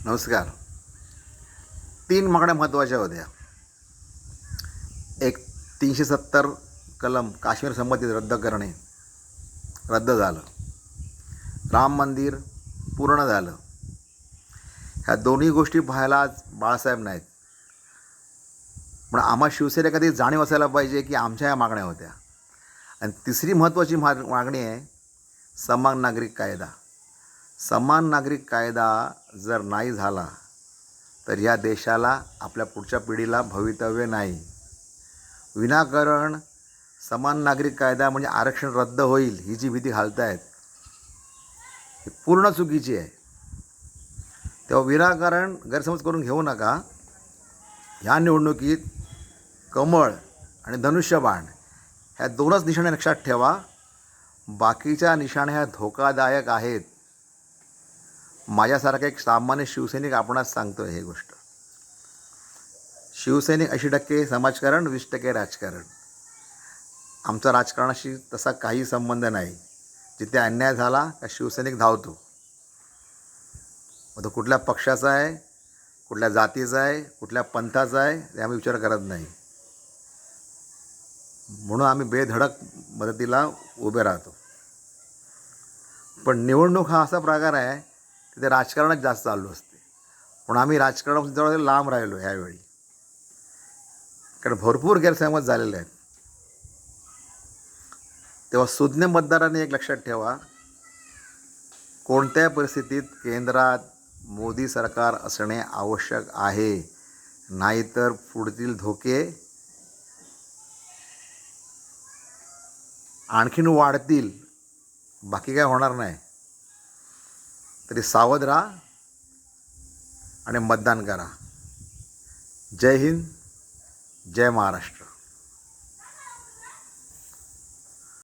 नमस्कार. 3 मागण्या महत्त्वाच्या होत्या. एक, 370 कलम काश्मीर संबंधित रद्द करणे रद्द झालं. राम मंदिर पूर्ण झालं. ह्या दोन्ही गोष्टी पाहायला आज बाळासाहेब नाहीत. पण आम्हा शिवसेनेला कधी जाणीव असायला पाहिजे की आमच्या ह्या मागण्या होत्या. आणि तिसरी महत्त्वाची मागणी आहे समान नागरिक कायदा. समान नागरिक कायदा जर नाही झाला तर या देशाला, आपल्या पुढच्या पिढीला भवितव्य नाही. विनाकारण समान नागरिक कायदा म्हणजे आरक्षण रद्द होईल ही जी भीती घालतायत ही पूर्ण चुकीची आहे. तेव्हा विनाकारण गैरसमज करून घेऊ नका. ह्या निवडणुकीत कमळ आणि धनुष्यबाण ह्या दोनच निशाणे लक्षात ठेवा. बाकीच्या निशाण्या ह्या धोकादायक आहेत. माझ्यासारखा एक सामान्य शिवसैनिक आपणास सांगतो आहे ही गोष्ट. शिवसैनिक 80% समाजकारण, 20% राजकारण. आमचा राजकारणाशी तसा काही संबंध नाही. जिथे अन्याय झाला का शिवसैनिक धावतो. मग तो कुठल्या पक्षाचा आहे, कुठल्या जातीचा आहे, कुठल्या पंथाचा आहे हे आम्ही विचार करत नाही. म्हणून आम्ही बेधडक मदतीला उभे राहतो. पण निवडणूक हा असा प्रकार आहे की ते राजकारणात जास्त चालू असते. पण आम्ही राजकारणापासून जवळ लांब राहिलो ह्यावेळी, कारण भरपूर गैरसमज झालेले आहेत. तेव्हा सुज्ञ मतदारांनी एक लक्षात ठेवा, कोणत्याही परिस्थितीत केंद्रात मोदी सरकार असणे आवश्यक आहे. नाहीतर पुढील धोके आणखीन वाढतील. बाकी काय होणार नाही. तरी सावध राहा आणि मतदान करा. जय हिंद, जय महाराष्ट्र.